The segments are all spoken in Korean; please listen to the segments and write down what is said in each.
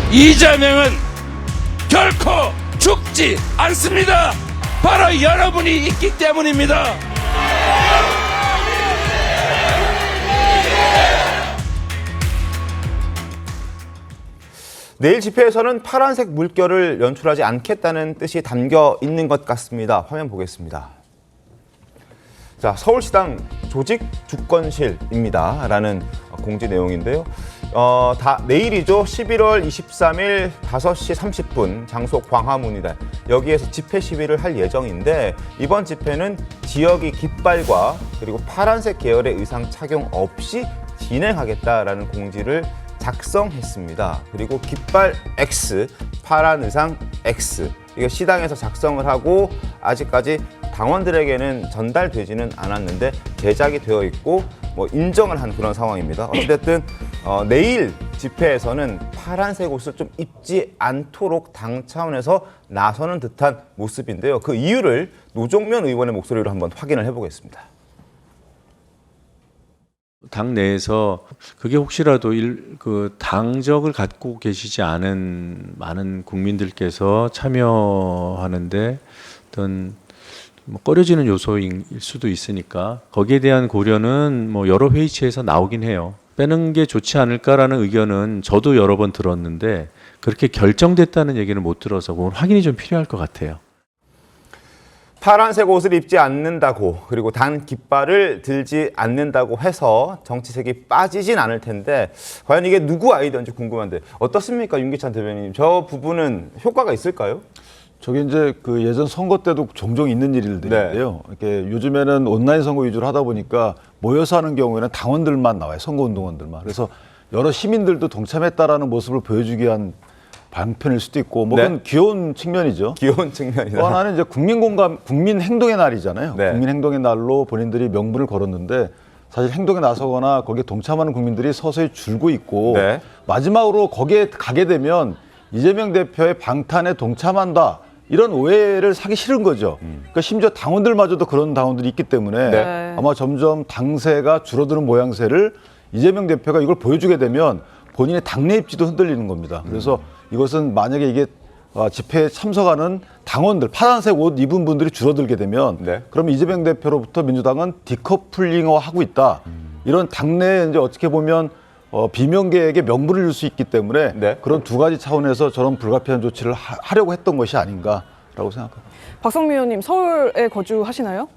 이재명은 결코 죽지 않습니다. 바로 여러분이 있기 때문입니다. 내일 집회에서는 파란색 물결을 연출하지 않겠다는 뜻이 담겨 있는 것 같습니다. 화면 보겠습니다. 자, 서울시당 조직 주권실입니다. 라는 공지 내용인데요. 내일이죠. 11월 23일 5시 30분 장소 광화문이다. 여기에서 집회 시위를 할 예정인데 이번 집회는 지역이 깃발과 그리고 파란색 계열의 의상 착용 없이 진행하겠다라는 공지를 작성했습니다. 그리고 깃발 X, 파란 의상 X. 이거 시당에서 작성을 하고 아직까지 당원들에게는 전달되지는 않았는데 제작이 되어 있고 인정을 한 그런 상황입니다. 어쨌든 내일 집회에서는 파란색 옷을 좀 입지 않도록 당 차원에서 나서는 듯한 모습인데요. 그 이유를 노종면 의원의 목소리로 한번 확인을 해보겠습니다. 당 내에서 그게 혹시라도 그 당적을 갖고 계시지 않은 많은 국민들께서 참여하는데 어떤 꺼려지는 요소일 수도 있으니까 거기에 대한 고려는 여러 회의체에서 나오긴 해요. 빼는 게 좋지 않을까라는 의견은 저도 여러 번 들었는데 그렇게 결정됐다는 얘기는 못 들어서 그건 확인이 좀 필요할 것 같아요. 파란색 옷을 입지 않는다고 그리고 단 깃발을 들지 않는다고 해서 정치색이 빠지진 않을 텐데 과연 이게 누구 아이디어인지 궁금한데 어떻습니까? 윤기찬 대변인님. 저 부분은 효과가 있을까요? 저게 이제 그 예전 선거 때도 종종 있는 일들인데요. 이렇게 요즘에는 온라인 선거 위주로 하다 보니까 모여서 하는 경우에는 당원들만 나와요. 선거운동원들만. 그래서 여러 시민들도 동참했다라는 모습을 보여주기 위한 방편일 수도 있고 그건 귀여운 측면이죠. 귀여운 측면이다. 또 하나는 이제 국민 행동의 날이잖아요. 네. 국민 행동의 날로 본인들이 명분을 걸었는데 사실 행동에 나서거나 거기에 동참하는 국민들이 서서히 줄고 있고 마지막으로 거기에 가게 되면 이재명 대표의 방탄에 동참한다. 이런 오해를 사기 싫은 거죠. 그러니까 심지어 당원들마저도 그런 당원들이 있기 때문에 아마 점점 당세가 줄어드는 모양새를 이재명 대표가 이걸 보여주게 되면 본인의 당내 입지도 흔들리는 겁니다. 그래서 이것은 만약에 이게 집회에 참석하는 당원들, 파란색 옷 입은 분들이 줄어들게 되면 그럼 이재명 대표로부터 민주당은 디커플링하고 있다. 이런 당내에 이제 어떻게 보면 비명계에게 명분을 줄 수 있기 때문에 그런 두 가지 차원에서 저런 불가피한 조치를 하려고 했던 것이 아닌가라고 생각합니다. 박성민 의원님, 서울에 거주하시나요?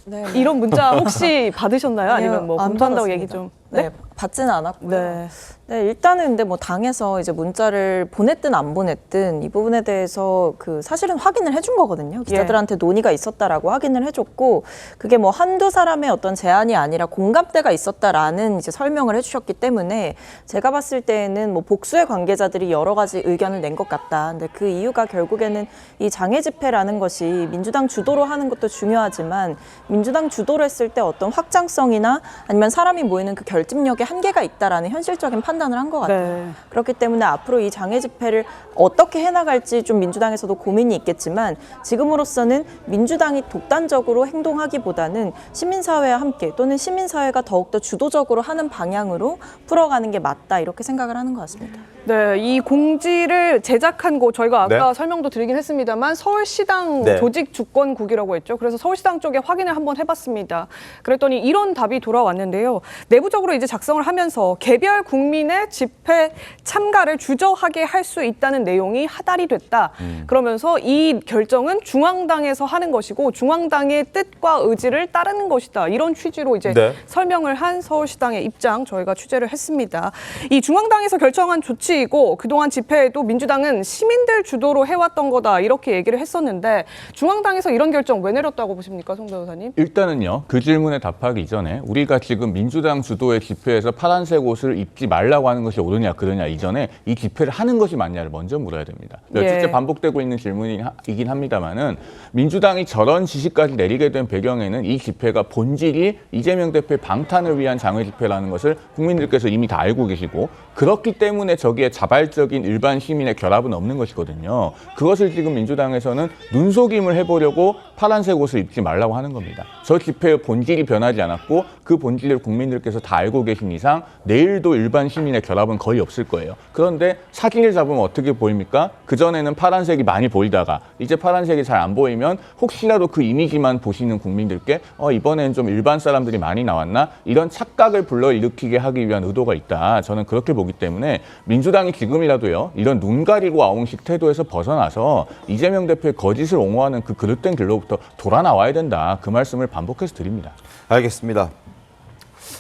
네. 이런 문자 혹시 받으셨나요? 아니면 검토한다고 얘기 좀? 네, 받지는 않았고요. 네, 일단은 근데 당에서 이제 문자를 보냈든 안 보냈든 이 부분에 대해서 사실은 확인을 해준 거거든요. 기자들한테 논의가 있었다라고 확인을 해줬고 그게 한두 사람의 어떤 제안이 아니라 공감대가 있었다라는 이제 설명을 해주셨기 때문에 제가 봤을 때에는 복수의 관계자들이 여러 가지 의견을 낸 것 같다. 근데 그 이유가 결국에는 이 장애 집회라는 것이 민주당 주도로 하는 것도 중요하지만 민주당 주도로 했을 때 어떤 확장성이나 아니면 사람이 모이는 그 결집력에 한계가 있다라는 현실적인 판단을 한 것 같아요. 그렇기 때문에 앞으로 이 장애 집회를 어떻게 해나갈지 좀 민주당에서도 고민이 있겠지만 지금으로서는 민주당이 독단적으로 행동하기보다는 시민사회와 함께 또는 시민사회가 더욱더 주도적으로 하는 방향으로 풀어가는 게 맞다 이렇게 생각을 하는 것 같습니다. 네, 이 공지를 제작한 곳 저희가 아까 설명도 드리긴 했습니다만 서울시당 조직주권국이라고 했죠. 그래서 서울시당 쪽에 확인을 한번 해봤습니다. 그랬더니 이런 답이 돌아왔는데요. 내부적으로 이제 작성을 하면서 개별 국민의 집회 참가를 주저하게 할 수 있다는 내용이 하달이 됐다. 그러면서 이 결정은 중앙당에서 하는 것이고 중앙당의 뜻과 의지를 따르는 것이다. 이런 취지로 이제 설명을 한 서울시당의 입장 저희가 취재를 했습니다. 이 중앙당에서 결정한 조치이고 그동안 집회에도 민주당은 시민들 주도로 해왔던 거다 이렇게 얘기를 했었는데 중앙당에서 이런 결정 왜 내렸다고 보십니까, 송 변호사님? 일단은요. 그 질문에 답하기 이전에 우리가 지금 민주당 주도의 집회에서 파란색 옷을 입지 말라고 하는 것이 옳으냐 그러냐 이전에 이 집회를 하는 것이 맞냐를 먼저 물어야 됩니다. 며칠째 반복되고 있는 질문이긴 합니다만은 민주당이 저런 지시까지 내리게 된 배경에는 이 집회가 본질이 이재명 대표의 방탄을 위한 장외 집회라는 것을 국민들께서 이미 다 알고 계시고 그렇기 때문에 저기에 자발적인 일반 시민의 결합은 없는 것이거든요. 그것을 지금 민주당에서는 눈속임을 해보려고 파란색 옷을 입지 말라고 하는 겁니다. 저 집회의 본질이 변하지 않았고 그 본질을 국민들께서 다 알고 계신 이상 내일도 일반 시민의 결합은 거의 없을 거예요. 그런데 사기를 잡으면 어떻게 보입니까? 그전에는 파란색이 많이 보이다가 이제 파란색이 잘 안 보이면 혹시라도 그 이미지만 보시는 국민들께 이번엔 좀 일반 사람들이 많이 나왔나? 이런 착각을 불러일으키게 하기 위한 의도가 있다. 저는 그렇게 보기 때문에 민주당이 지금이라도요. 이런 눈 가리고 아웅식 태도에서 벗어나서 이재명 대표의 거짓을 옹호하는 그 그릇된 길로부터 돌아 나와야 된다. 그 말씀을 반복해서 드립니다. 알겠습니다.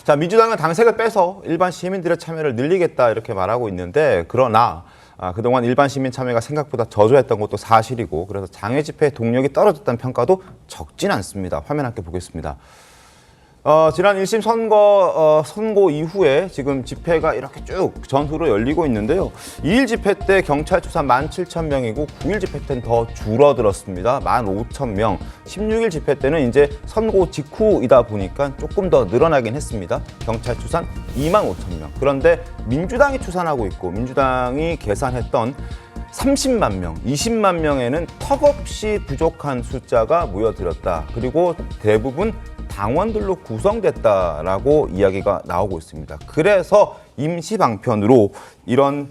자, 민주당은 당색을 빼서 일반 시민들의 참여를 늘리겠다 이렇게 말하고 있는데, 그러나 그동안 일반 시민 참여가 생각보다 저조했던 것도 사실이고, 그래서 장외 집회 동력이 떨어졌다는 평가도 적진 않습니다. 화면 함께 보겠습니다. 지난 1심 선고 이후에 지금 집회가 이렇게 쭉 전후로 열리고 있는데요. 2일 집회 때 경찰 추산 17,000명이고 9일 집회 때는 더 줄어들었습니다. 15,000명. 16일 집회 때는 이제 선고 직후이다 보니까 조금 더 늘어나긴 했습니다. 경찰 추산 25,000명. 그런데 민주당이 추산하고 있고 민주당이 계산했던 30만 명, 20만 명에는 턱없이 부족한 숫자가 모여들었다. 그리고 대부분 당원들로 구성됐다라고 이야기가 나오고 있습니다. 그래서 임시 방편으로 이런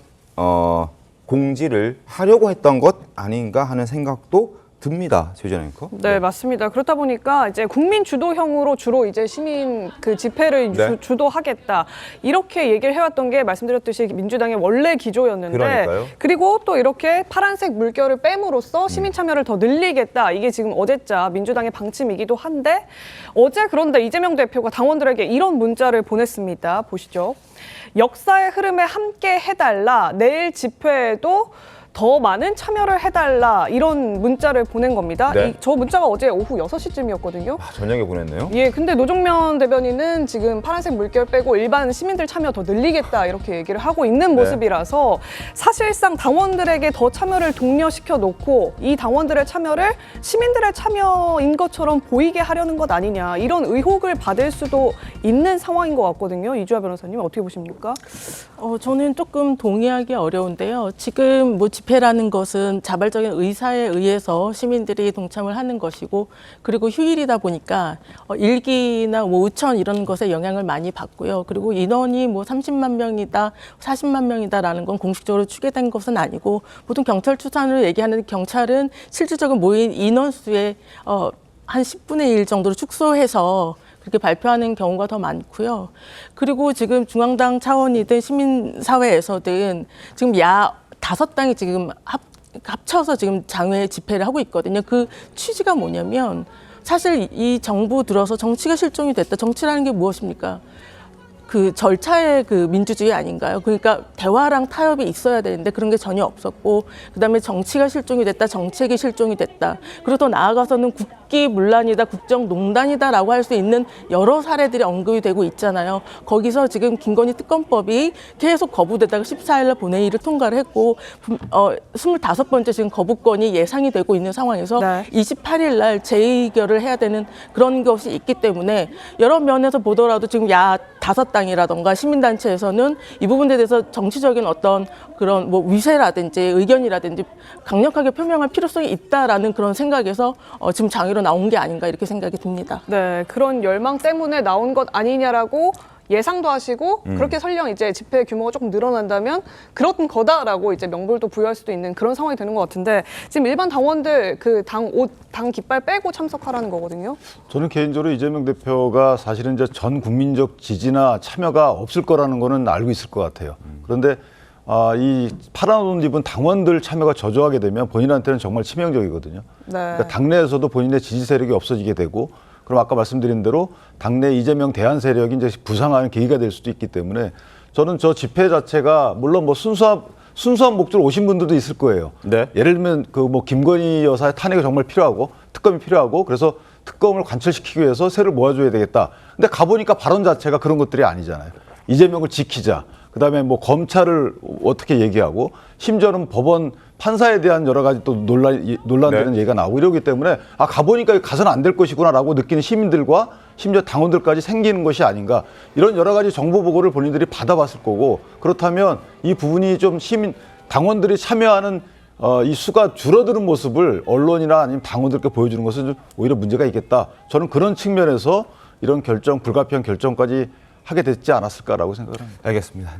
공지를 하려고 했던 것 아닌가 하는 생각도 듭니다. 최재현 앵커. 네, 맞습니다. 그렇다 보니까 이제 국민 주도형으로 주로 이제 시민 그 집회를 네. 주도하겠다 이렇게 얘기를 해왔던 게 말씀드렸듯이 민주당의 원래 기조였는데, 그러니까요. 그리고 또 이렇게 파란색 물결을 뺨으로써 시민 참여를 더 늘리겠다, 이게 지금 어제자 민주당의 방침이기도 한데, 어제 그런데 이재명 대표가 당원들에게 이런 문자를 보냈습니다. 보시죠. 역사의 흐름에 함께 해달라. 내일 집회에도 더 많은 참여를 해달라, 이런 문자를 보낸 겁니다. 네. 저 문자가 어제 오후 6시쯤이었거든요. 저녁에 보냈네요. 예, 근데 노종면 대변인은 지금 파란색 물결 빼고 일반 시민들 참여 더 늘리겠다 이렇게 얘기를 하고 있는 모습이라서 사실상 당원들에게 더 참여를 독려시켜 놓고 이 당원들의 참여를 시민들의 참여인 것처럼 보이게 하려는 것 아니냐, 이런 의혹을 받을 수도 있는 상황인 것 같거든요. 이주아 변호사님 어떻게 보십니까? 저는 조금 동의하기 어려운데요. 지금 뭐 집회라는 것은 자발적인 의사에 의해서 시민들이 동참을 하는 것이고, 그리고 휴일이다 보니까 일기나 뭐 우천 이런 것에 영향을 많이 받고요. 그리고 인원이 뭐 30만 명이다, 40만 명이다라는 건 공식적으로 추계된 것은 아니고, 보통 경찰 추산을 얘기하는 경찰은 실질적으로 모인 인원수의 한 10분의 1 정도로 축소해서 그렇게 발표하는 경우가 더 많고요. 그리고 지금 중앙당 차원이든 시민사회에서든 지금 5당이 지금 합쳐서 지금 장외 집회를 하고 있거든요. 그 취지가 뭐냐면, 사실 이 정부 들어서 정치가 실종이 됐다. 정치라는 게 무엇입니까? 그 절차의 그 민주주의 아닌가요? 그러니까 대화랑 타협이 있어야 되는데 그런 게 전혀 없었고, 그다음에 정치가 실종이 됐다, 정책이 실종이 됐다. 그리고 더 나아가서는 국기문란이다, 국정농단이다라고 할 수 있는 여러 사례들이 언급이 되고 있잖아요. 거기서 지금 김건희 특검법이 계속 거부되다가 14일 날 본회의를 통과를 했고 25번째 지금 거부권이 예상이 되고 있는 상황에서 네. 28일 날 재의결을 해야 되는 그런 것이 있기 때문에, 여러 면에서 보더라도 지금 5당이라던가 시민단체에서는 이 부분에 대해서 정치적인 어떤 그런 뭐 위세라든지 의견이라든지 강력하게 표명할 필요성이 있다라는 그런 생각에서 지금 장애로 나온 게 아닌가 이렇게 생각이 듭니다. 네, 그런 열망 때문에 나온 것 아니냐라고 예상도 하시고, 그렇게 설령 이제 집회 규모가 조금 늘어난다면 그런 거다라고 이제 명분도 부여할 수도 있는 그런 상황이 되는 것 같은데, 지금 일반 당원들 그 당 깃발 빼고 참석하라는 거거든요. 저는 개인적으로 이재명 대표가 사실은 이제 전 국민적 지지나 참여가 없을 거라는 거는 알고 있을 것 같아요. 그런데 이 파란 옷 입은 당원들 참여가 저조하게 되면 본인한테는 정말 치명적이거든요. 네. 그러니까 당내에서도 본인의 지지 세력이 없어지게 되고, 그럼 아까 말씀드린 대로 당내 이재명 대안 세력이 이제 부상하는 계기가 될 수도 있기 때문에, 저는 저 집회 자체가 물론 뭐 순수한 목적으로 오신 분들도 있을 거예요. 네. 예를 들면 그 뭐 김건희 여사의 탄핵이 정말 필요하고 특검이 필요하고, 그래서 특검을 관철시키기 위해서 새를 모아줘야 되겠다. 근데 가보니까 발언 자체가 그런 것들이 아니잖아요. 이재명을 지키자. 그다음에 뭐 검찰을 어떻게 얘기하고, 심지어는 법원 판사에 대한 여러 가지 또 논란되는 네. 얘기가 나오고 이러기 때문에 가보니까 가서는 안 될 것이구나라고 느끼는 시민들과 심지어 당원들까지 생기는 것이 아닌가, 이런 여러 가지 정보 보고를 본인들이 받아봤을 거고, 그렇다면 이 부분이 좀 당원들이 참여하는 이 수가 줄어드는 모습을 언론이나 아니면 당원들께 보여주는 것은 좀 오히려 문제가 있겠다. 저는 그런 측면에서 이런 결정, 불가피한 결정까지 하게 됐지 않았을까라고 생각을 합니다. 알겠습니다.